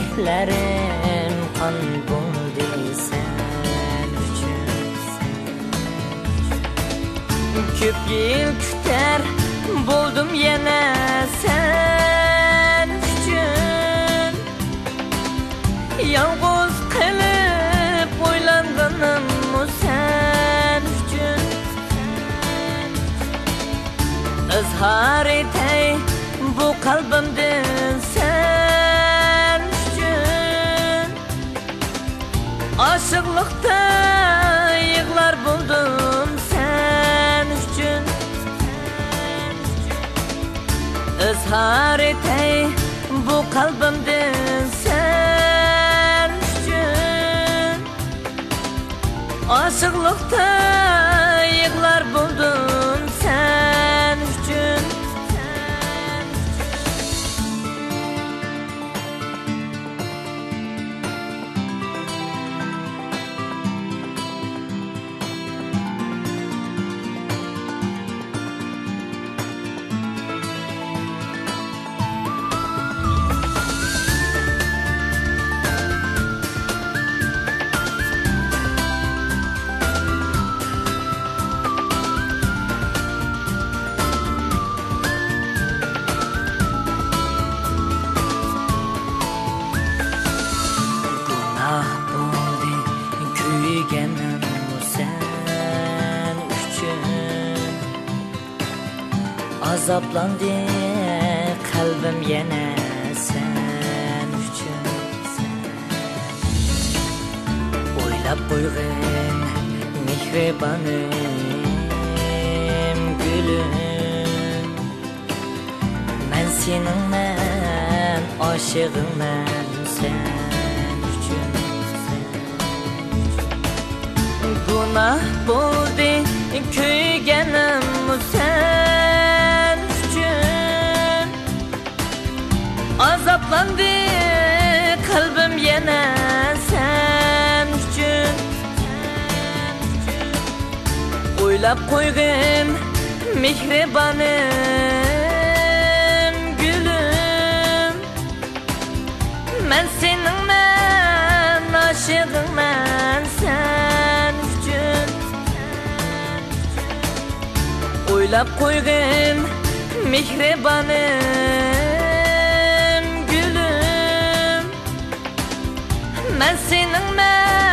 yüreklerim kan buldu sen üçün. Köp yıl küter buldum yine sen üçün. Yalnız kalıp oylandım sen üçün. Izhar etey bu kalbimden sen üçün. Aşıklıkta yığlar buldum sen üçün. Izhar etey bu kalbimden sen üçün. Aşıklıkta yığlar buldum sen üçün. Azaplandı kalbim yine sen üçün. Oylap koyğun mihribanım gülüm. Ben seninmen aşığımman sen üçün. Günah buldu köygenim sen üçün. Azaplandı kalbim yine sen üçün. Oylap koyğun mihribanım gülüm. Ben seninmen aşığımman sen üçün. Oylap koyğun mihribanım gülüm. Ben seninmen